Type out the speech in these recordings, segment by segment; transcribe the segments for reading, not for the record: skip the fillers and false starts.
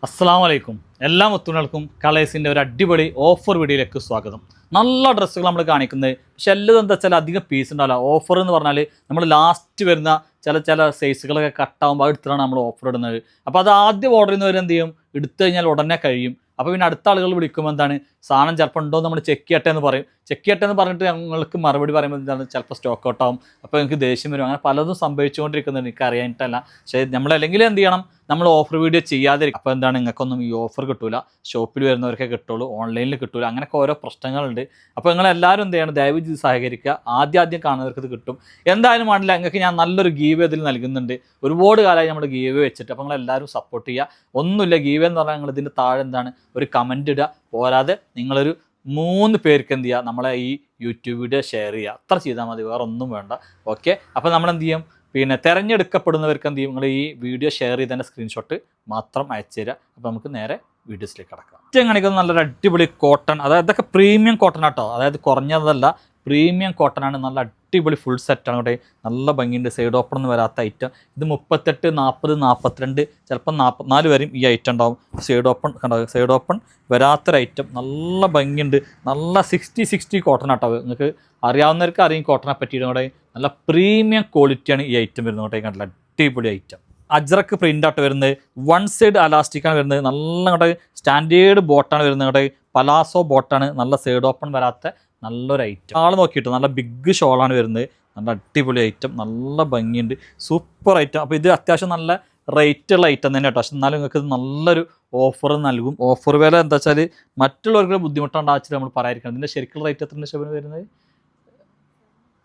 അസ്സലാമു അലൈക്കും എല്ലാ മുത്തുകൾക്കും കളേഴ്സിൻ്റെ ഒരു അടിപൊളി ഓഫർ വീഡിയോയിലേക്ക് സ്വാഗതം. നല്ല ഡ്രസ്സുകൾ നമ്മൾ കാണിക്കുന്നത്, പക്ഷെ എല്ലാം എന്താ വെച്ചാൽ അധികം പീസ് ഉണ്ടാവില്ല. ഓഫർ എന്ന് പറഞ്ഞാൽ നമ്മൾ ലാസ്റ്റ് വരുന്ന ചില സൈസുകളൊക്കെ കട്ടാകുമ്പോൾ അത് എടുത്തിട്ടാണ് നമ്മൾ ഓഫർ ഇടുന്നത്. അപ്പോൾ അത് ആദ്യം ഓർഡർ ചെയ്യുന്നവർ എന്ത് ചെയ്യും, എടുത്തു കഴിഞ്ഞാൽ ഉടനെ കഴിയും. അപ്പോൾ പിന്നെ അടുത്ത ആളുകൾ വിളിക്കുമ്പോൾ എന്താണ്, സാധനം ചിലപ്പോൾ ഉണ്ടോ നമ്മൾ ചെക്ക് ചെയ്യട്ടെ എന്ന് പറയും. ചെക്ക് ചെയ്യട്ടെ എന്ന് പറഞ്ഞിട്ട് ഞങ്ങൾക്ക് മറുപടി പറയുമ്പോൾ എന്താണ്, ചിലപ്പോൾ സ്റ്റോക്ക് ഔട്ട് ആവും. അപ്പോൾ എനിക്ക് ദേഷ്യം വരും. അങ്ങനെ പലതും സംഭവിച്ചുകൊണ്ടിരിക്കുന്നുണ്ട്, എനിക്ക് അറിയാനിട്ടല്ല. പക്ഷേ നമ്മളല്ലെങ്കിൽ എന്ത് ചെയ്യണം, നമ്മൾ ഓഫർ വീഡിയോ ചെയ്യാതിരിക്കും. അപ്പോൾ എന്താണ്, നിങ്ങൾക്കൊന്നും ഈ ഓഫർ കിട്ടൂല, ഷോപ്പിൽ വരുന്നവർക്കേ കിട്ടുള്ളൂ, ഓൺലൈനിൽ കിട്ടൂല. അങ്ങനെയൊക്കെ ഓരോ പ്രശ്നങ്ങളുണ്ട്. അപ്പോൾ നിങ്ങളെല്ലാവരും എന്ത് ചെയ്യണം, ദയവ് ചെയ്ത് സഹകരിക്കുക. ആദ്യം കാണുന്നവർക്ക് ഇത് കിട്ടും. എന്തായാലും വേണ്ടില്ല, നിങ്ങൾക്ക് ഞാൻ നല്ലൊരു ഗീവ് ഇതിൽ നൽകുന്നുണ്ട്. ഒരുപാട് കാലമായി നമ്മൾ ഗീവ് വെച്ചിട്ട്. അപ്പോൾ നിങ്ങളെല്ലാവരും സപ്പോർട്ട് ചെയ്യുക. ഒന്നുമില്ല, ഗീവ് എന്ന് പറഞ്ഞാൽ നിങ്ങൾ ഇതിൻ്റെ താഴെ എന്താണ് ഒരു കമൻറ്റ് ഇടുക. പോരാതെ നിങ്ങളൊരു 3 പേർക്ക് എന്ത് ചെയ്യുക, നമ്മളെ ഈ യൂട്യൂബ് വീഡിയോ ഷെയർ ചെയ്യുക. അത്ര ചെയ്താൽ മതി, വേറെ ഒന്നും വേണ്ട. ഓക്കെ, അപ്പോൾ നമ്മളെന്ത് ചെയ്യും, പിന്നെ തിരഞ്ഞെടുക്കപ്പെടുന്നവർക്ക് എന്ത് ചെയ്യും, നിങ്ങൾ ഈ വീഡിയോ ഷെയർ ചെയ്തതിൻ്റെ സ്ക്രീൻഷോട്ട് മാത്രം അയച്ചു തരിക. അപ്പോൾ നമുക്ക് നേരെ വീഡിയോസിലേക്ക് കടക്കാം. ഏറ്റവും കാണിക്കുന്നത് നല്ലൊരു അടിപൊളി കോട്ടൺ, അതായത് ഇതൊക്കെ പ്രീമിയം കോട്ടൺ ആട്ടോ, അതായത് കുറഞ്ഞതല്ല, പ്രീമിയം കോട്ടൺ ആണ്. നല്ല അടിപൊളി ഫുൾ സെറ്റാണ് ഇവിടെ. നല്ല ഭംഗിയുണ്ട്, സൈഡ് ഓപ്പൺ ഒന്നും വരാത്ത ഐറ്റം. ഇത് 38, 40, 42, ചിലപ്പോൾ 44 വരെയും ഈ ഐറ്റം ഉണ്ടാവും. സൈഡ് ഓപ്പൺ കണ്ടോ, സൈഡ് ഓപ്പൺ വരാത്തൊരു ഐറ്റം. നല്ല ഭംഗിയുണ്ട്, നല്ല 60 കോട്ടൺ ആട്ടോ. നിങ്ങൾക്ക് അറിയാവുന്നവർക്ക് അറിയും കോട്ടനെ പറ്റിയിട്ട്. ഇവിടെ നല്ല പ്രീമിയം ക്വാളിറ്റിയാണ് ഈ ഐറ്റം വരുന്നത്. ഇവിടെ കണ്ടില്ല, അടിപൊളി ഐറ്റം. അജ്രക്ക് പ്രിൻ്റ് ആയിട്ട് വരുന്നത്, 1 സൈഡ് അലാസ്റ്റിക്കാണ് വരുന്നത്. നല്ല ഇങ്ങോട്ട് സ്റ്റാൻഡേർഡ് ബോട്ടാണ് വരുന്നത്. ഇങ്ങോട്ട് പലാസോ ബോട്ടാണ്. നല്ല സൈഡ് ഓപ്പൺ വരാത്ത നല്ലൊരു ഐറ്റം. ആൾ നോക്കിയിട്ട് നല്ല ബിഗ് ഷോളാണ് വരുന്നത്. നല്ല അടിപൊളി ഐറ്റം, നല്ല ഭംഗിയുണ്ട്, സൂപ്പർ ഐറ്റം. അപ്പോൾ ഇത് അത്യാവശ്യം നല്ല റേറ്റുള്ള ഐറ്റം തന്നെ കേട്ടോ. പക്ഷെ എന്നാലും നിങ്ങൾക്ക് ഇത് നല്ലൊരു ഓഫർ നൽകും. ഓഫർ വില എന്താ വെച്ചാൽ മറ്റുള്ളവർക്ക് ബുദ്ധിമുട്ടുണ്ടാച്ചിട്ട് നമ്മൾ പറയാതിരിക്കണം. ഇതിൻ്റെ ശരിക്കുള്ള റേറ്റ് എത്ര ശതമാനം വരുന്നത്,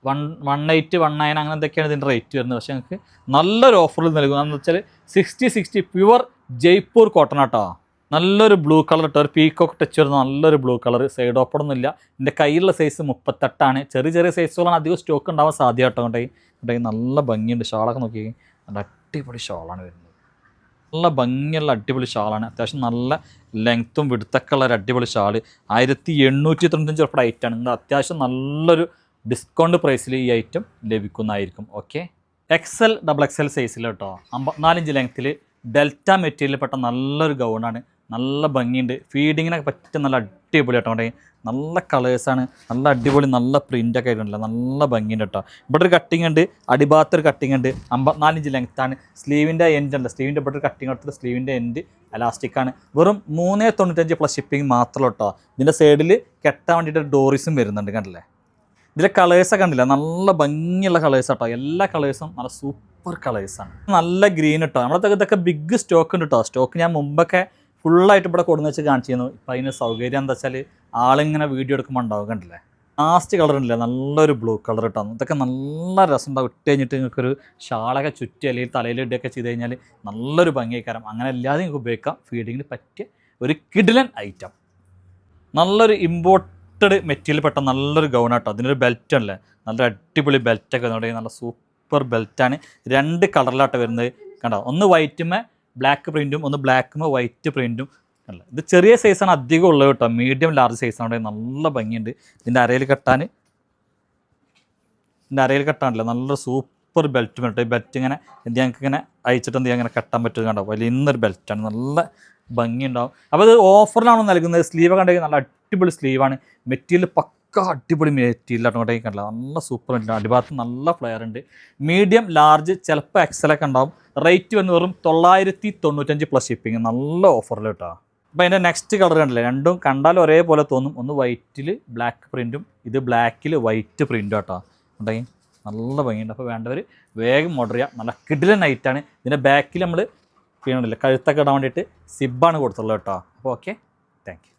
180, 19 അങ്ങനെ എന്തൊക്കെയാണ് ഇതിൻ്റെ റേറ്റ് വരുന്നത്. പക്ഷേ നിങ്ങൾക്ക് നല്ലൊരു ഓഫറിൽ നൽകും. എന്ന് വെച്ചാൽ 60 പ്യുവർ ജയ്പൂർ കോട്ടൺ ആട്ടോ. നല്ലൊരു ബ്ലൂ കളർ ഇട്ടോ, ഒരു പീക്കോക്ക് ടച്ച് വരുന്ന നല്ലൊരു ബ്ലൂ കളർ. സൈഡ് ഓപ്പൺ ഒന്നുമില്ല. എൻ്റെ കയ്യിലുള്ള സൈസ് 38 ചെറിയ സൈസുകളാണ് അധികം സ്റ്റോക്ക് ഉണ്ടാവാൻ സാധ്യത കേട്ടോ. കൊണ്ടേ നല്ല ഭംഗിയുണ്ട്. ഷാളൊക്കെ നോക്കി, നല്ല അടിപൊളി ഷാളാണ് വരുന്നത്. നല്ല ഭംഗിയുള്ള അടിപൊളി ഷാളാണ്. അത്യാവശ്യം നല്ല ലെങ്ത്തും വിടുത്തൊക്കെ ഉള്ള ഒരു അടിപൊളി ഷാൾ. 1895 ഉൾപ്പെടെ ഐറ്റാണ്. നിങ്ങൾ അത്യാവശ്യം നല്ലൊരു ഡിസ്കൗണ്ട് പ്രൈസിൽ ഈ ഐറ്റം ലഭിക്കുന്നതായിരിക്കും. ഓക്കെ, XL, XXL സൈസിൽ കേട്ടോ. 54 ഇഞ്ച് ലെങ്ത്തിൽ ഡെൽറ്റ മെറ്റീരിയൽ പെട്ട നല്ലൊരു ഗൗണാണ്. നല്ല ഭംഗിയുണ്ട്, ഫീഡിങ്ങിനൊക്കെ പറ്റിയ നല്ല അടിപൊളി കേട്ടോ. നല്ല കളേഴ്സാണ്, നല്ല അടിപൊളി, നല്ല പ്രിൻ്റൊക്കെ ആയിട്ടുണ്ടല്ലോ. നല്ല ഭംഗിയുണ്ട് കേട്ടോ. ഇവിടെ ഒരു കട്ടിങ് ഉണ്ട്, അടിഭാഗത്തൊരു കട്ടിങ് ഉണ്ട്. 54 ഇഞ്ച് ലെങ്ത്താണ്. സ്ലീവിൻ്റെ എൻഡ് ഉണ്ട്, സ്ലീവിൻ്റെ ഇവിടെ ഒരു കട്ടിങ് എടുത്തിട്ട് സ്ലീവിൻ്റെ എൻഡ് അലാസ്റ്റിക്കാണ്. വെറും 395 പ്ലസ് ഷിപ്പിംഗ് മാത്രമല്ല കേട്ടോ. ഇതിൻ്റെ സൈഡിൽ കെട്ടാൻ വേണ്ടിയിട്ട് ഡോറിസും വരുന്നുണ്ട്, കണ്ടില്ലേ. ഇതിലെ കളേഴ്സൊക്കെ കണ്ടില്ല, നല്ല ഭംഗിയുള്ള കളേഴ്സ് കേട്ടോ. എല്ലാ കളേഴ്സും നല്ല സൂപ്പർ കളേഴ്സാണ്. നല്ല ഗ്രീൻ കേട്ടോ. നമ്മളെ ഇതൊക്കെ ബിഗ് സ്റ്റോക്ക് ഉണ്ട് കേട്ടോ. സ്റ്റോക്ക് ഞാൻ മുമ്പൊക്കെ ഫുള്ളായിട്ട് ഇവിടെ കൊടുന്ന് വെച്ച് കാണിച്ചിരുന്നു. ഇപ്പം അതിന് സൗകര്യം എന്താ വെച്ചാൽ ആളിങ്ങനെ വീഡിയോ എടുക്കുമ്പോൾ ഉണ്ടാവും, കണ്ടില്ലേ. ലാസ്റ്റ് കളർ ഉണ്ടല്ലേ, നല്ലൊരു ബ്ലൂ കളർ കേട്ടോ. ഇതൊക്കെ നല്ല രസം ഉണ്ടാവും. ഇട്ട് കഴിഞ്ഞിട്ട് നിങ്ങൾക്കൊരു ഷാളൊക്കെ ചുറ്റി അല്ലെങ്കിൽ തലയിൽ ഇടുകയൊക്കെ ചെയ്ത് കഴിഞ്ഞാൽ നല്ലൊരു ഭംഗിക്കാരം. അങ്ങനെ അല്ലാതെ നിങ്ങൾക്ക് ഉപയോഗിക്കാം. ഫീഡിങ്ങിന് പറ്റിയ ഒരു കിഡിലൻ ഐറ്റം. നല്ലൊരു മെറ്റീരിയൽ പെട്ട നല്ലൊരു ഗൗണാട്ടോ. അതിനൊരു ബെൽറ്റ് അല്ലേ, നല്ല അടിപൊളി ബെൽറ്റൊക്കെ വരുന്നുണ്ട്. നല്ല സൂപ്പർ ബെൽറ്റാണ്. 2 കളറിലാട്ടോ വരുന്നത് കണ്ടോ. ഒന്ന് വൈറ്റുമേ ബ്ലാക്ക് പ്രിൻറ്റും, ഒന്ന് ബ്ലാക്കുമേ വൈറ്റ് പ്രിൻറ്റും അല്ല. ഇത് ചെറിയ സൈസാണ് അധികം ഉള്ളത് കേട്ടോ. മീഡിയം ലാർജ് സൈസാണ്. നല്ല ഭംഗിയുണ്ട്. ഇതിൻ്റെ അരയിൽ കെട്ടാനില്ല, നല്ലൊരു സൂപ്പർ ബെൽറ്റ് വേണം. ഈ ബെൽറ്റ് ഇങ്ങനെ ഞങ്ങൾക്ക് ഇങ്ങനെ അയച്ചിട്ട് എന്ത് ചെയ്യാൻ ഇങ്ങനെ കെട്ടാൻ പറ്റും കണ്ടോ. വലിയൊരു ബെൽറ്റാണ്, നല്ല ഭംഗിയുണ്ടാവും. അപ്പോൾ ഇത് ഓഫറിലാണോ നൽകുന്നത്. സ്ലീവ് കണ്ടെങ്കിൽ നല്ല അടിപൊളി സ്ലീവാണ്. മെറ്റീരിയൽ പക്ക അടിപൊളി മെറ്റീരിയലാണ്. കൊണ്ടേക്ക് കണ്ടില്ല, നല്ല സൂപ്പർ മെറ്റീരിയൽ. അടിഭാഗത്ത് നല്ല ഫ്ലെയർ ഉണ്ട്. മീഡിയം ലാർജ് ചിലപ്പോൾ XL ഉണ്ടാവും. റേറ്റ് വന്ന് വെറും 995 പ്ലസ് ഷിപ്പിംഗ്. നല്ല ഓഫറിൽ കേട്ടോ. അപ്പോൾ അതിൻ്റെ നെക്സ്റ്റ് കളർ കണ്ടില്ലേ, രണ്ടും കണ്ടാൽ ഒരേപോലെ തോന്നും. ഒന്ന് വൈറ്റിൽ ബ്ലാക്ക് പ്രിൻറ്റും, ഇത് ബ്ലാക്കിൽ വൈറ്റ് പ്രിൻറ്റും കേട്ടോ. ഉണ്ടെങ്കിൽ നല്ല ഭംഗിയുണ്ട്. അപ്പോൾ വേണ്ടവർ വേഗം ഓർഡർ ചെയ്യുക. നല്ല കിഡിലൻ നൈറ്റാണ്. ഇതിൻ്റെ ബാക്കിൽ നമ്മൾ പിന്നില്ല കഴുത്തൊക്കെ ഇടാൻ വേണ്ടിയിട്ട് സിബാണ് കൊടുത്തുള്ളത് കേട്ടോ. അപ്പോൾ ഓക്കെ, താങ്ക് യു.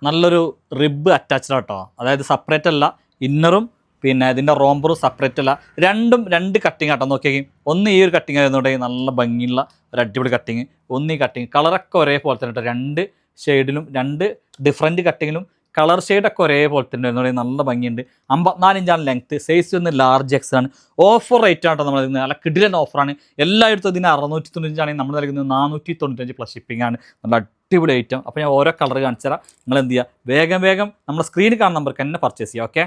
നല്ലൊരു റിബ് അറ്റാച്ച്ഡ് കേട്ടോ. അതായത് സെപ്പറേറ്റ് അല്ല, ഇന്നറും പിന്നെ ഇതിൻ്റെ റോംബറും സെപ്പറേറ്റ് അല്ല. രണ്ടും 2 കട്ടിങ് ആട്ടോ. നോക്കിയേക്കും, ഒന്ന് ഈ ഒരു കട്ടിങ് ആയിരുന്നുണ്ടെങ്കിൽ നല്ല ഭംഗിയുള്ള ഒരു അടിപൊളി കട്ടിങ്. ഒന്ന് ഈ കട്ടിങ്, കളറൊക്കെ ഒരേപോലെ തന്നെ കേട്ടോ. 2 ഷെയ്ഡിലും 2 ഡിഫറൻറ്റ് കട്ടിങ്ങിലും കളർ ഷെയ്ഡൊക്കെ ഒരേപോലെ തന്നെ വരുന്നുണ്ടെങ്കിൽ നല്ല ഭംഗിയുണ്ട്. 54 ഇഞ്ചാണ് ലെങ്ത്ത്. സൈസ് ഒന്ന് ലാർജ് XL ആണ്. ഓഫർ റേറ്റ് ആട്ടോ നമ്മൾ നൽകുന്നത്. നല്ല കിഡിലൻ ഓഫറാണ്. എല്ലായിടത്തും ഇതിന് 695 ആണെങ്കിൽ നമ്മൾ നൽകുന്നത് 495 പ്ലസ് ഷിപ്പിംഗ് ആണ്. നല്ല അടിപൊളി ഐറ്റം. അപ്പോൾ ഞാൻ ഓരോ കളർ കാണിച്ചു തരാം. നിങ്ങൾ എന്ത് ചെയ്യുക, വേഗം നമ്മുടെ സ്ക്രീനിൽ കാണുന്ന നമ്പർക്ക് തന്നെ പർച്ചേസ് ചെയ്യുക. ഓക്കെ,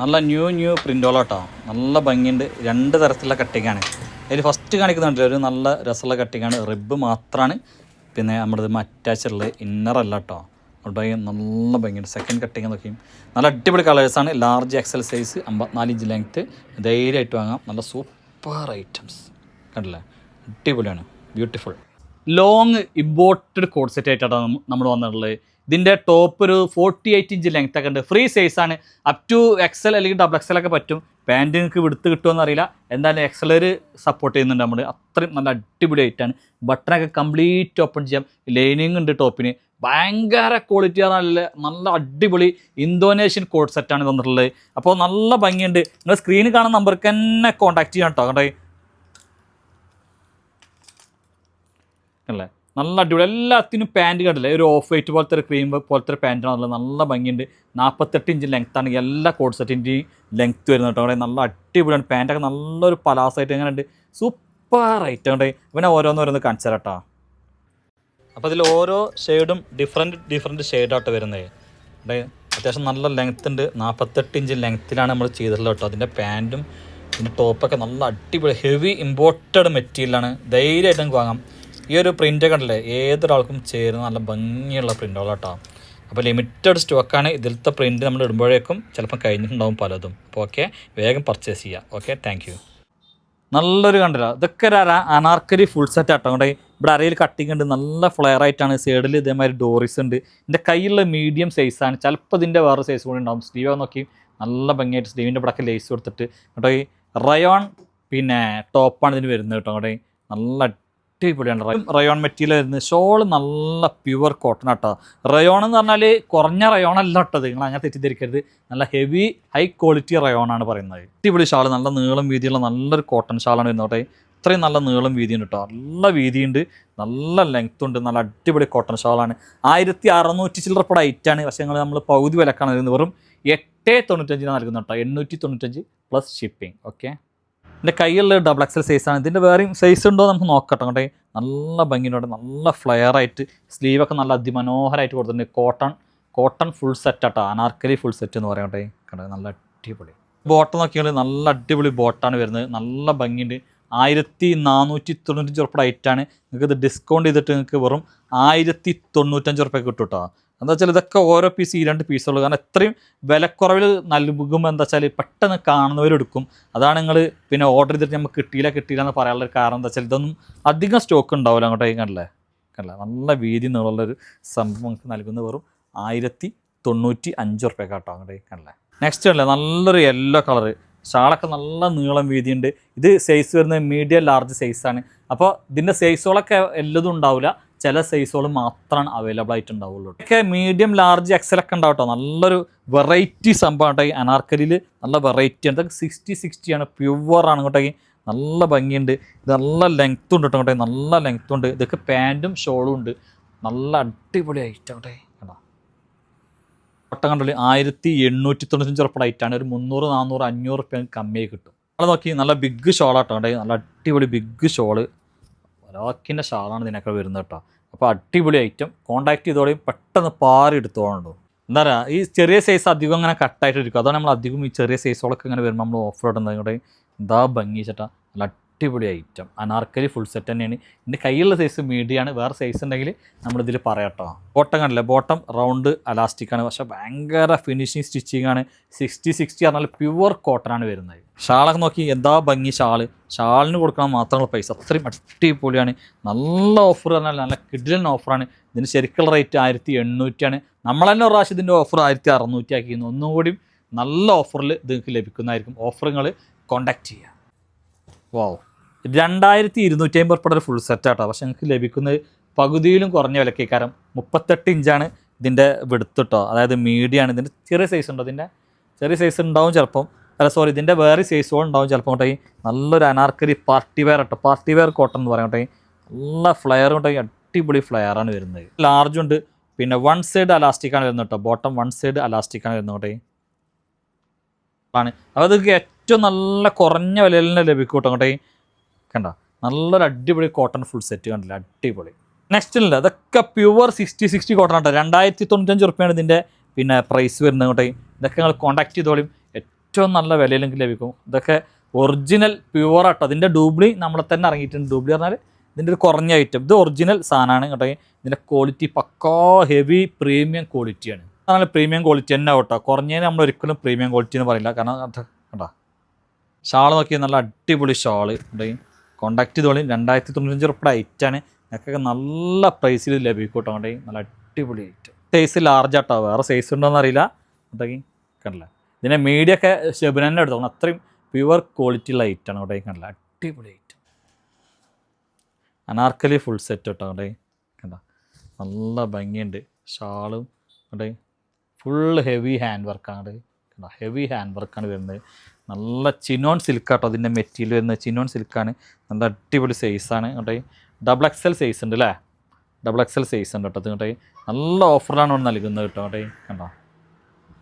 നല്ല ന്യൂ പ്രിൻ്റോളാട്ടോ. നല്ല ഭംഗിയുണ്ട്. 2 തരത്തിലുള്ള കട്ടിങ്ങാണ്. അതിൽ ഫസ്റ്റ് കാണിക്കുന്നുണ്ട് ഒരു നല്ല രസമുള്ള കട്ടിങ്ങാണ്. റിബ് മാത്രമാണ് പിന്നെ നമ്മുടെ അറ്റാച്ചുള്ളത്, ഇന്നറല്ല കേട്ടോ. അവിടെ നല്ല ഭംഗിയുണ്ട്. സെക്കൻഡ് കട്ടിങ് നോക്കിയും നല്ല അടിപൊളി കളേഴ്സാണ്. Large XL size 54 inch length, ധൈര്യമായിട്ട് വാങ്ങാം. നല്ല സൂപ്പർ ഐറ്റംസ് കണ്ടില്ലേ, അടിപൊളിയാണ്, beautiful. Long imported code set ആയിട്ടാണ് നമ്മൾ വന്നിട്ടുള്ളത്. ഇതിൻ്റെ ടോപ്പ് ഒരു 48 ഇഞ്ച് ലെങ്ത് ഒക്കെ ഉണ്ട്. ഫ്രീ സൈസാണ്. അപ് ടു എക്സൽ അല്ലെങ്കിൽ ഡബിൾ എക്സൽ ഒക്കെ പറ്റും. പാൻറ്റ് നിങ്ങൾക്ക് വിടുത്ത് കിട്ടുമെന്ന് അറിയില്ല, എന്തായാലും എക്സലർ സപ്പോർട്ട് ചെയ്യുന്നുണ്ട് നമ്മൾ. അത്രയും നല്ല അടിപൊളി ആയിട്ടാണ്. ബട്ടണൊക്കെ കംപ്ലീറ്റ് ഓപ്പൺ ചെയ്യാം. ലൈനിങ് ഉണ്ട് ടോപ്പിന്. ഭയങ്കര ക്വാളിറ്റി, നല്ല അടിപൊളി ഇന്തോനേഷ്യൻ കോഡ് സെറ്റാണ് തന്നിട്ടുള്ളത്. അപ്പോൾ നല്ല ഭംഗിയുണ്ട്. നിങ്ങൾ സ്ക്രീനിൽ കാണുന്ന നമ്പർക്ക് തന്നെ കോൺടാക്ട് ചെയ്യാം കേട്ടോ. കണ്ടേ അല്ലേ, നല്ല അടിപൊളി. എല്ലാത്തിനും പാൻറ്റ് കണ്ടില്ലേ, ഒരു ഓഫ് വൈറ്റ് പോലത്തെ ഒരു ക്രീം പോലത്തെ ഒരു പാൻറ്റാണുള്ളത്. നല്ല ഭംഗിയുണ്ട്. 48 ഇഞ്ച് ലെങ്ത്താണ് എല്ലാ കോഡ് സെറ്റിൻ്റെയും ലെങ്ത്ത് വരുന്നത് കേട്ടോ. അവിടെ നല്ല അടിപൊളിയാണ്. പാൻറ്റൊക്കെ നല്ലൊരു പലാസായിട്ട് എങ്ങനെ ഉണ്ട്, സൂപ്പർ ഐറ്റം ഉണ്ട്. ഇവനെ ഓരോന്ന് കാണിച്ചു തരാം കേട്ടോ. അപ്പോൾ ഇതിൽ ഓരോ ഷെയ്ഡും ഡിഫറെൻറ്റ് ഷെയ്ഡായിട്ട് വരുന്നത്. അവിടെ അത്യാവശ്യം നല്ല ലെങ്ത്ത് ഉണ്ട്. 48 ഇഞ്ച് ലെങ്ത്തിലാണ് നമ്മൾ ചെയ്തിട്ടുള്ളത് കേട്ടോ. അതിൻ്റെ പാൻറ്റും ഇതിൻ്റെ ടോപ്പൊക്കെ നല്ല അടിപൊളി ഹെവി ഇമ്പോർട്ടഡ് മെറ്റീരിയലാണ്. ധൈര്യമായിട്ട് നമുക്ക് വാങ്ങാം. ഈ ഒരു പ്രിൻ്റ് കണ്ടില്ലേ, ഏതൊരാൾക്കും ചേരുന്ന നല്ല ഭംഗിയുള്ള പ്രിൻ്റുകളാണ് കേട്ടോ. അപ്പോൾ ലിമിറ്റഡ് സ്റ്റോക്കാണ്. ഇതിലത്തെ പ്രിൻറ്റ് നമ്മൾ ഇടുമ്പോഴേക്കും ചിലപ്പം കഴിഞ്ഞിട്ടുണ്ടാവും പലതും. അപ്പോൾ ഓക്കെ, വേഗം പർച്ചേസ് ചെയ്യുക. Okay, thank you. നല്ലൊരു കണ്ടില്ല, ഇതൊക്കെ ഒരു അനാർക്കലി ഫുൾ സെറ്റ് ആട്ടോ. അവിടെ ഇവിടെ അരയിൽ കട്ടിങ് ഉണ്ട്, നല്ല ഫ്ലെയർ ആയിട്ടാണ്. സൈഡിൽ ഇതേമാതിരി ഡോറിസ് ഉണ്ട്. എൻ്റെ കയ്യിലുള്ള മീഡിയം സൈസാണ്. ചിലപ്പോൾ ഇതിൻ്റെ വേറെ സൈസ് കൂടി ഉണ്ടാവും. സ്ലീവ് നോക്കി നല്ല ഭംഗിയായിട്ട് സ്ലീവിൻ്റെ ഇവിടെയൊക്കെ ലേസ് കൊടുത്തിട്ട് കേട്ടോ. ഈ റയോൺ പിന്നെ ടോപ്പാണ് ഇതിന് വരുന്നത് കേട്ടോ. അവിടെ നല്ല അടിപൊളിയാണ്. റയോൺ മെറ്റീരിയൽ വരുന്നത്. ഷോള് നല്ല പ്യുവർ കോട്ടൺ ആട്ടോ. റയോൺ എന്ന് പറഞ്ഞാൽ കുറഞ്ഞ റയോൺ അല്ല കേട്ടത്, നിങ്ങൾ അങ്ങനെ തെറ്റിദ്ധരിക്കരുത്. നല്ല ഹെവി ഹൈ ക്വാളിറ്റി റയോണാണ് പറയുന്നത്. അടിപൊളി ഷാൾ, നല്ല നീളം വീതിയുള്ള നല്ലൊരു കോട്ടൺ ഷാളാണ് വരുന്നത്. ഇത്രയും നല്ല നീളം വീതിയുണ്ട് കേട്ടോ. നല്ല വീതിയുണ്ട്, നല്ല ലെങ്ത് ഉണ്ട്. നല്ല അടിപൊളി കോട്ടൺ ഷാളാണ്. 1600 ചില്ലറ പട ഐറ്റാണ്. പക്ഷേ നമ്മൾ പകുതി വിലക്കാണ് വരുന്നത്. വെറും 895 നൽകുന്നത് കേട്ടോ. 895 പ്ലസ് ഷിപ്പിംഗ്. ഓക്കെ, എൻ്റെ കയ്യിലുള്ള ഡബിൾ എക്സൽ സൈസാണ്. ഇതിൻ്റെ വേറെയും സൈസ് ഉണ്ടോ നമുക്ക് നോക്കട്ടെ. അങ്ങോട്ടെ നല്ല ഭംഗിയുണ്ട്, നല്ല ഫ്ലെയർ ആയിട്ട് സ്ലീവൊക്കെ നല്ല അതിമനോഹരമായിട്ട് കൊടുത്തിട്ടുണ്ട്. കോട്ടൺ ഫുൾ സെറ്റ് ആട്ടോ. അനാർക്കലി ഫുൾ സെറ്റ് എന്ന് പറയട്ടെ. കണ്ടത് നല്ല അടിപൊളി. ബോട്ടം നോക്കിയാൽ നല്ല അടിപൊളി ബോട്ടാണ് വരുന്നത്. നല്ല ഭംഗിയുണ്ട്. 1495 ഉറുപ്പിക ഐറ്റാണ്. നിങ്ങൾക്ക് ഇത് ഡിസ്കൗണ്ട് ചെയ്തിട്ട് നിങ്ങൾക്ക് വെറും 1095 ഉറുപ്പിക കിട്ടും കേട്ടോ. എന്താ വെച്ചാൽ ഇതൊക്കെ ഓരോ പീസ് 2 പീസുള്ളൂ. കാരണം എത്രയും വിലക്കുറവിൽ നൽകുമ്പോൾ എന്താ വെച്ചാൽ പെട്ടെന്ന് കാണുന്നവരെടുക്കും. അതാണ് നിങ്ങൾ പിന്നെ ഓർഡർ ചെയ്തിട്ട് നമുക്ക് കിട്ടിയില്ല എന്ന് പറയാനുള്ള കാരണം. എന്താ വെച്ചാൽ ഇതൊന്നും അധികം സ്റ്റോക്ക് ഉണ്ടാവില്ല. അങ്ങോട്ടേക്ക് കണ്ടില്ലേ, നല്ല വീതി നീളമുള്ളൊരു സംഭവം നമുക്ക് നൽകുന്നത് വെറും 1095 ഉറുപ്പിക കേട്ടോ. അങ്ങോട്ടേക്ക് കണ്ടില്ലേ. നെക്സ്റ്റ് അല്ലേ, നല്ലൊരു യെല്ലോ കളറ് ഷാളൊക്കെ നല്ല നീളം വീതിയുണ്ട്. ഇത് സൈസ് വരുന്നത് മീഡിയം ലാർജ് സൈസാണ്. അപ്പോൾ ഇതിൻ്റെ സൈസുകളൊക്കെ എല്ലതും ഉണ്ടാവില്ല, ചില സൈസുകൾ മാത്രമാണ് അവൈലബിൾ ആയിട്ട് ഉണ്ടാവുള്ളൂ. ഒക്കെ മീഡിയം ലാർജ് എക്സലൊക്കെ ഉണ്ടാവും കേട്ടോ. നല്ലൊരു വെറൈറ്റി സംഭവം കേട്ടോ. ഈ അനാർക്കലിയിൽ നല്ല വെറൈറ്റി ആണ്. ഇതൊക്കെ 60 ആണ്, പ്യുവറാണ് കേട്ടോ. നല്ല ഭംഗിയുണ്ട്. ഇത് നല്ല ലെങ്ത്തും ഉണ്ട് കേട്ടോ. നല്ല ലെങ്ത്തും ഉണ്ട്. ഇതൊക്കെ പാൻറ്റും ഷോളും ഉണ്ട്. നല്ല അടിപൊളി ഐറ്റം കേട്ടോ. കേട്ടോ ഒട്ടം കണ്ടല്ലേ, 1895 ഉറുപ്പിക ഐറ്റാണ്. ഒരു 300, 400, 500 ഉറുപ്പിക കമ്മിയായി കിട്ടും. നമ്മൾ നോക്കി നല്ല ബിഗ് ഷോളാട്ടോ. നല്ല അടിപൊളി ബിഗ് ഷോള്, ഒരാക്കിൻ്റെ ഷാളാണ് ഇതിനൊക്കെ വരുന്നത് കേട്ടോ. അപ്പോൾ അടിപൊളി ഐറ്റം. കോൺടാക്ട് ചെയ്തോടെയും പെട്ടെന്ന് പാറി എടുത്തോളണ്ടോ. എന്താ പറയുക, ഈ ചെറിയ സൈസ് അധികം അങ്ങനെ കട്ടായിട്ടിരിക്കും. അതാണ് നമ്മൾ അധികം ഈ ചെറിയ സൈസുകളൊക്കെ ഇങ്ങനെ വരുമ്പോൾ നമ്മൾ ഓഫർ ഇടുന്നത്. ഇങ്ങോട്ട് എന്താ ഭംഗി ചേട്ടാ, നല്ല അടിപൊളി ഐറ്റം. അനാർക്കലി ഫുൾ സെറ്റ് തന്നെയാണ്. എൻ്റെ കയ്യിലുള്ള സൈസ് മീഡിയമാണ്. വേറെ സൈസ് ഉണ്ടെങ്കിൽ നമ്മളിതിൽ പറയാട്ടോ. ബോട്ടം കണ്ടില്ലേ, ബോട്ടം റൗണ്ട് അലാസ്റ്റിക്കാണ്. പക്ഷേ ഭയങ്കര ഫിനിഷിങ് സ്റ്റിച്ചിങ് ആണ്. 60 പറഞ്ഞാൽ പ്യുവർ കോട്ടനാണ് വരുന്നത്. ഷാളൊക്കെ നോക്കി എന്താ ഭംഗി. ഷാളിന് കൊടുക്കണം മാത്രമുള്ള പൈസ അത്രയും അടിപൊളിയാണ്. നല്ല ഓഫർ പറഞ്ഞാൽ നല്ല കിഡിലൻ ഓഫറാണ്. ഇതിന് ശരിക്കുള്ള റേറ്റ് 1800 നമ്മൾ തന്നെ ഒരു പ്രാവശ്യം ഇതിൻ്റെ ഓഫർ 1600 ആക്കിയിരുന്നു. ഒന്നും കൂടി നല്ല ഓഫറിൽ ഇത് നിങ്ങൾക്ക് ലഭിക്കുന്നതായിരിക്കും. ഓഫറുകൾ കോൺടാക്ട് ചെയ്യുക. വാവ്, 2250 ഉറുപ്പിക ഒരു ഫുൾ സെറ്റ് ആട്ടോ. പക്ഷെ നിങ്ങൾക്ക് ലഭിക്കുന്നത് പകുതിയിലും കുറഞ്ഞ വിലക്കേക്കാരം. 38 ഇഞ്ചാണ് ഇതിൻ്റെ വിടുത്ത് കേട്ടോ. അതായത് മീഡിയമാണ്. ഇതിൻ്റെ ചെറിയ സൈസ് ഉണ്ടോ, ഇതിൻ്റെ ചെറിയ സൈസ് ഉണ്ടാവും ചിലപ്പം. ഇതിൻ്റെ വേറെ സൈസുകൾ ഉണ്ടാവും ചിലപ്പോൾ. കേട്ടോ നല്ലൊരു അനാർക്കലി പാർട്ടി വെയർ കേട്ടോ. പാർട്ടി വെയർ കോട്ടൺ എന്ന് പറയാം കേട്ടോ. നല്ല ഫ്ലെയർ കേട്ടോ. അടിപൊളി ഫ്ലെയറാണ് വരുന്നത്. ലാർജ് ഉണ്ട്. പിന്നെ 1 സൈഡ് അലാസ്റ്റിക്കാണ് വരുന്നത് കേട്ടോ. ബോട്ടം 1 സൈഡ് അലാസ്റ്റിക്കാണ് വരുന്നത് കേട്ടോ. ആണ് അപ്പോൾ അതൊക്കെ ഏറ്റവും നല്ല കുറഞ്ഞ വിലയിൽ തന്നെ ലഭിക്കും കേട്ടോ. അങ്ങോട്ടേ കണ്ട നല്ലൊരു അടിപൊളി കോട്ടൺ ഫുൾ സെറ്റ് കണ്ടില്ല, അടിപൊളി. നെക്സ്റ്റ് ഇല്ല, അതൊക്കെ പ്യുവർ 60 കോട്ടൺ കേട്ടോ. 2095 ഉറുപ്പികയാണ് ഇതിൻ്റെ പിന്നെ പ്രൈസ് വരുന്നത്. അങ്ങോട്ടേ ഇതൊക്കെ നിങ്ങൾ കോൺടാക്ട് ചെയ്തോളും. ഏറ്റവും നല്ല വിലയിലെങ്കിൽ ലഭിക്കും. ഇതൊക്കെ ഒറിജിനൽ പ്യുവർ ആട്ടോ. അതിൻ്റെ ഡൂബ്ലി നമ്മളെ തന്നെ ഇറങ്ങിയിട്ടുണ്ട്. ഡൂബ്ലി പറഞ്ഞാൽ ഇതിൻ്റെ ഒരു കുറഞ്ഞ ഐറ്റം. ഇത് ഒറിജിനൽ സാധനമാണ് കേട്ടോ. ഇതിൻ്റെ ക്വാളിറ്റി പക്കാ ഹെവി പ്രീമിയം ക്വാളിറ്റിയാണ്. നല്ല പ്രീമിയം ക്വാളിറ്റി തന്നെ കേട്ടോ. കുറഞ്ഞതിന് നമ്മൾ ഒരിക്കലും പ്രീമിയം ക്വാളിറ്റി എന്ന് പറയില്ല. കാരണം കേട്ടോ ഷാൾ നോക്കിയാൽ നല്ല അടിപൊളി ഷാള് കേട്ടോ. കോണ്ടാക്ട് ചെയ്തോളി. 2095 റുപ്യ ഐറ്റാണ്. ഞങ്ങൾക്കൊക്കെ നല്ല പ്രൈസിൽ ലഭിക്കും കേട്ടോ. കേട്ടോ നല്ല അടിപൊളി ഐറ്റം. സൈസ് ലാർജ് ആട്ടോ. വേറെ സൈസ് ഉണ്ടോയെന്ന് അറിയില്ല കേട്ടോ. കണ്ടില്ല ഇതിൻ്റെ മീഡിയ ഒക്കെ ഷെബിനെ എടുത്തോണം. അത്രയും പ്യുവർ ക്വാളിറ്റി ഉള്ള ഐറ്റാണ് കേട്ടോ. കണ്ടില്ല അടിപൊളി ഐറ്റം. അനാർക്കലി ഫുൾ സെറ്റ് കേട്ടോ. കേട്ടോ കണ്ട നല്ല ഭംഗിയുണ്ട്. ഷാളും കേട്ടോ ഫുൾ ഹെവി ഹാൻഡ് വർക്കാണ്. കണ്ടോ ഹെവി ഹാൻഡ് വർക്കാണ് വരുന്നത്. നല്ല ചിനോൺ സിൽക്കാട്ടോ അതിൻ്റെ മെറ്റീരിയൽ വരുന്നത്. ചിനോൺ സിൽക്കാണ്. നല്ല അടിപൊളി സൈസാണ് കേട്ടോ. XXL സൈസ് ഉണ്ട് അല്ലേ. XXL സൈസ് ഉണ്ട് കേട്ടോ. കേട്ടോ നല്ല ഓഫറിലാണ് ഇവിടെ നൽകുന്നത് കേട്ടോ. കേട്ടോ കണ്ടോ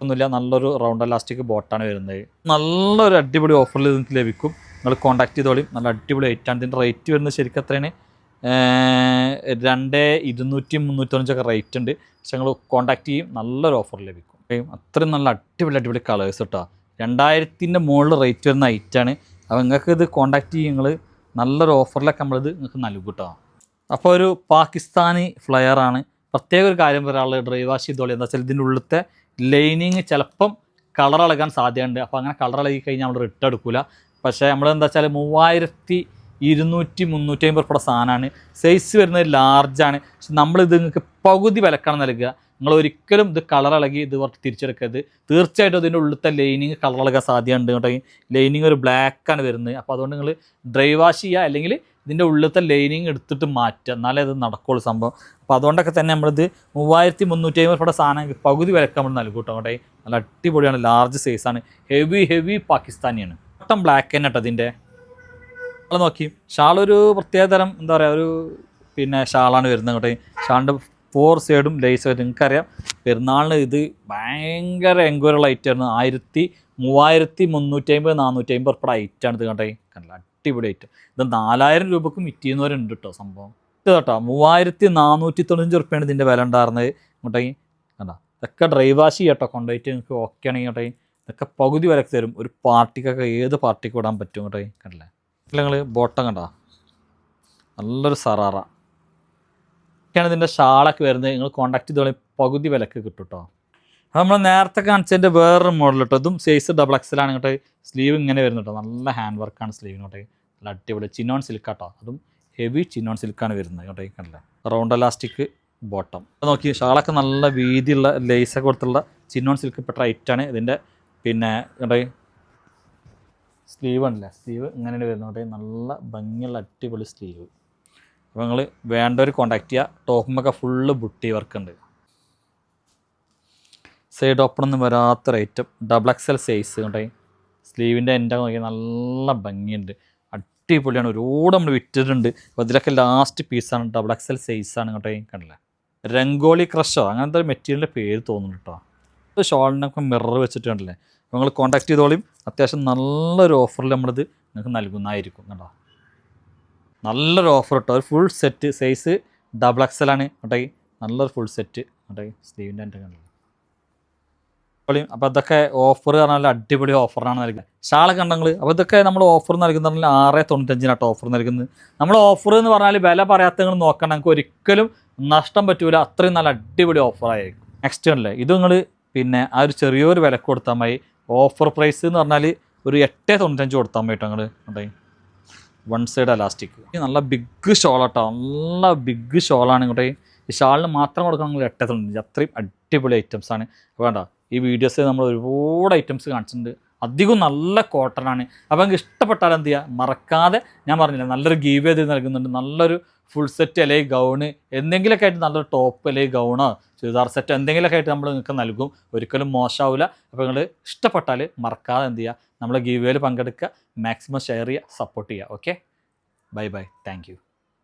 ഒന്നുമില്ല. നല്ലൊരു റൗണ്ട് എലാസ്റ്റിക് ബോട്ടാണ് വരുന്നത്. നല്ലൊരു അടിപൊളി ഓഫറിൽ നിങ്ങൾക്ക് ലഭിക്കും. നിങ്ങൾ കോൺടാക്ട് ചെയ്തോളിയും. നല്ല അടിപൊളി ഐറ്റാണ്. ഇതിൻ്റെ റേറ്റ് വരുന്നത് ശരിക്കും എത്രയാണ് 2200-395 റേറ്റ് ഉണ്ട്. പക്ഷെ നിങ്ങൾ കോൺടാക്ട് ചെയ്യും. നല്ലൊരു ഓഫർ ലഭിക്കും. അത്രയും നല്ല അടിപൊളി കളേഴ്സ് കേട്ടോ. 2000-ൻ്റെ മുകളിൽ റേറ്റ് വരുന്ന ഐറ്റാണ്. അപ്പോൾ നിങ്ങൾക്ക് ഇത് കോൺടാക്ട് ചെയ്യും. നിങ്ങൾ നല്ലൊരു ഓഫറിലൊക്കെ നമ്മളിത് നിങ്ങൾക്ക് നൽകും കേട്ടോ. അപ്പോൾ ഒരു പാകിസ്ഥാനി ഫ്ലയറാണ്. പ്രത്യേക ഒരു കാര്യം പറയാനുള്ളത് ഡ്രൈ വാഷ് ചെയ്തോളി. എന്താ വെച്ചാൽ ഇതിൻ്റെ ഉള്ളിലത്തെ ലൈനിങ് ചിലപ്പം കളർ ഇളകാൻ സാധ്യതയുണ്ട്. അപ്പോൾ അങ്ങനെ കളർ ഇളകി കഴിഞ്ഞാൽ നമ്മൾ റിട്ടേൺ എടുക്കില്ല. പക്ഷേ നമ്മളെന്താ വെച്ചാൽ 3200-350 റുപ്യ സാധനമാണ്. സൈസ് വരുന്നത് ലാർജാണ്. പക്ഷെ നമ്മളിത് നിങ്ങൾക്ക് പകുതി വിലക്കാണ് നൽകുക. നിങ്ങൾ ഒരിക്കലും ഇത് കളർ ഇളകി ഇത് തിരിച്ചെടുക്കരുത്. തീർച്ചയായിട്ടും ഇതിൻ്റെ ഉള്ളിലത്തെ ലൈനിങ് കളർ ഇളകാൻ സാധ്യതയുണ്ട് കേട്ടോ. ലൈനിങ് ഒരു ബ്ലാക്കാണ് വരുന്നത്. അപ്പോൾ അതുകൊണ്ട് നിങ്ങൾ ഡ്രൈ വാഷ് ചെയ്യുക, അല്ലെങ്കിൽ ഇതിൻ്റെ ഉള്ളിലത്തെ ലൈനിങ് എടുത്തിട്ട് മാറ്റുക. എന്നാലേ അത് നടക്കുള്ളൂ സംഭവം. അപ്പോൾ അതുകൊണ്ടൊക്കെ തന്നെ നമ്മളിത് 3350 റുപ്യ സാധനം പകുതി വിലക്ക് നമ്മൾ നൽകും കേട്ടോ. കേട്ടോ നല്ല അടിപൊളിയാണ്. ലാർജ് സൈസാണ്. ഹെവി പാകിസ്ഥാനിയാണ്. ഒട്ടം ബ്ലാക്ക് തന്നെ കേട്ടോ. ഇതിൻ്റെ ഷാൾ നോക്കി. ഷാളൊരു പ്രത്യേക തരം എന്താ പറയുക ഒരു ഷാളാണ് വരുന്നത് കേട്ടോ. ഷാളിൻ്റെ 4 സൈഡും ലേസ് ആയിട്ട് നിങ്ങൾക്കറിയാം. പെരുന്നാളിന് ഇത് ഭയങ്കര എൻക്വയറിയുള്ള ഐറ്റമാണ്. 3350-450 റുപ്യ ഐറ്റാണ് ഇത് കേട്ടോ. കണ്ടില്ല അടിപൊളി ഐറ്റം. ഇത് 4000 രൂപക്കും വിറ്റിയുന്നവരുണ്ട് കേട്ടോ സംഭവം. ഇത് കേട്ടോ 3495 റുപ്യാണ് ഇതിൻ്റെ വില ഉണ്ടായിരുന്നത് കേട്ടോ. കണ്ടോ ഇതൊക്കെ ഡ്രൈ വാഷ് ചെയ്യട്ടോ. കൊണ്ടുപോയിട്ട് നിങ്ങൾക്ക് ഓക്കെ ആണെങ്കിൽ കേട്ടോ ഇതൊക്കെ പകുതി വിലക്ക് തരും. ഒരു പാർട്ടിക്കൊക്കെ ഏത് പാർട്ടിക്ക് വിടാൻ പറ്റും കേട്ടോ. കണ്ടില്ലേ നിങ്ങൾ ബോട്ടം കണ്ടോ നല്ലൊരു സറാറ ഒക്കെയാണ് ഇതിൻ്റെ ഷാളൊക്കെ വരുന്നത്. നിങ്ങൾ കോൺടാക്ട് ചെയ്തോളി. പകുതി വിലക്ക് കിട്ടും കേട്ടോ. അപ്പോൾ നമ്മൾ നേരത്തെ കാണിച്ചതിൻ്റെ വേറൊരു മോഡൽ കേട്ടോ. ഇതും സൈസ് XXL ആണ് കേട്ടോ. സ്ലീവ് ഇങ്ങനെ വരുന്നു കേട്ടോ. നല്ല ഹാൻഡ് വർക്കാണ് സ്ലീവിന് കേട്ടോ. നല്ല അടിപൊളി ചിനോൺ സിൽക്ക് കേട്ടോ. അതും ഹെവി ചിനോൺ സിൽക്കാണ് വരുന്നത് കേട്ടോ. കണ്ടില്ല റൗണ്ട് എലാസ്റ്റിക് ബോട്ടം. അത് നോക്കി ഷാളൊക്കെ നല്ല വീതിയുള്ള ലേസൊക്കെ കൊടുത്തുള്ള ചിനോൺ സിൽക്ക് പെട്ട ഐറ്റാണ്. ഇതിൻ്റെ കേട്ടോ സ്ലീവ് ഉണ്ടല്ലേ. സ്ലീവ് ഇങ്ങനെ വരുന്നു കേട്ടോ. നല്ല ഭംഗിയുള്ള അടിപൊളി സ്ലീവ്. അപ്പോൾ നിങ്ങൾ വേണ്ടവർ കോൺടാക്ട് ചെയ്യുക. ടോപ്പുമൊക്കെ ഫുള്ള് ബുട്ടി വർക്ക് ഉണ്ട്. സൈഡ് ഓപ്പണൊന്നും വരാത്തൊരു ഐറ്റം. XXL സൈസ് കേട്ടോ. സ്ലീവിൻ്റെ എൻ്റെ നോക്കി നല്ല ഭംഗിയുണ്ട്. അടിപൊളിയാണ്. ഒരുപാട് നമ്മൾ വിറ്റിട്ടുണ്ട്. അപ്പോൾ ഇതിലൊക്കെ ലാസ്റ്റ് പീസാണ്. XXL സൈസാണ് കേട്ടോ. കണ്ടില്ലേ രംഗോളി ക്രഷോ അങ്ങനത്തെ ഒരു മെറ്റീരിയലിൻ്റെ പേര് തോന്നുന്നു കേട്ടോ. ഇത് ഷോളിനൊക്കെ മിറർ വെച്ചിട്ട് കണ്ടില്ലേ. അപ്പോൾ നിങ്ങൾ കോൺടാക്ട് ചെയ്തോളിയും. അത്യാവശ്യം നല്ലൊരു ഓഫറിൽ നമ്മളിത് നിങ്ങൾക്ക് നൽകുന്നതായിരിക്കും കേട്ടോ. നല്ലൊരു ഓഫർ കേട്ടോ. ഒരു ഫുൾ സെറ്റ് സൈസ് XXL ആണ് കേട്ടോ. നല്ലൊരു ഫുൾ സെറ്റ് കേട്ടോ. സ്ലീവിൻ്റെ എൻ്റെ കണ്ടില്ല. അപ്പോൾ അതൊക്കെ ഓഫർ പറഞ്ഞാൽ അടിപൊളി ഓഫറാണ് നൽകുന്നത്. ഷാളൊക്കെ ഉണ്ടെങ്കിൽ അപ്പോൾ ഇതൊക്കെ നമ്മൾ ഓഫർ നൽകുന്ന 695 ഓഫർ നൽകുന്നത്. നമ്മൾ ഓഫർ എന്ന് പറഞ്ഞാൽ വില പറയാത്ത നിങ്ങൾ നോക്കണം. നിങ്ങൾക്ക് ഒരിക്കലും നഷ്ടം പറ്റൂല. അത്രയും നല്ല അടിപൊളി ഓഫറായിരിക്കും. നെക്സ്റ്റ് അല്ലേ ഇത് നിങ്ങൾ ആ ഒരു ചെറിയൊരു വിലക്ക് കൊടുത്താൽ മതി. ഓഫർ പ്രൈസ് എന്ന് പറഞ്ഞാൽ ഒരു 895 കൊടുത്താൽ മതി കേട്ടോ. നിങ്ങൾ കേട്ടോ 1 സൈഡ് എലാസ്റ്റിക്. നല്ല ബിഗ് ഷോൾ കേട്ടോ. നല്ല ബിഗ് ഷോളാണ് കേട്ടോ. ഈ ഷാളിന് മാത്രം കൊടുക്കണമെങ്കിൽ 895. അത്രയും അടിപൊളി ഐറ്റംസാണ്. വേണ്ട ഈ വീഡിയോസ് നമ്മൾ ഒരുപാട് ഐറ്റംസ് കാണിച്ചിട്ടുണ്ട്. അധികം നല്ല കോട്ടനാണ്. അപ്പോൾ നിങ്ങൾക്ക് ഇഷ്ടപ്പെട്ടാൽ എന്ത് ചെയ്യുക മറക്കാതെ ഞാൻ പറഞ്ഞില്ല നല്ലൊരു ഗീവ് ചെയ്ത് നൽകുന്നുണ്ട്. നല്ലൊരു ഫുൾ സെറ്റ് അല്ലെങ്കിൽ ഗൗണ് എന്തെങ്കിലുമൊക്കെ ആയിട്ട് നല്ലൊരു ടോപ്പ് അല്ലെങ്കിൽ ഗൗണോ ചുരിദാർ സെറ്റ് എന്തെങ്കിലുമൊക്കെ ആയിട്ട് നമ്മൾ നിങ്ങൾക്ക് നൽകും. ഒരിക്കലും മോശമാവില്ല. അപ്പോൾ നിങ്ങൾ ഇഷ്ടപ്പെട്ടാൽ മറക്കാതെ എന്ത് ചെയ്യുക നമ്മളെ ഗീവ് വേയിൽ പങ്കെടുക്കുക. മാക്സിമം ഷെയർ ചെയ്യുക, സപ്പോർട്ട് ചെയ്യുക. Okay bye thank you.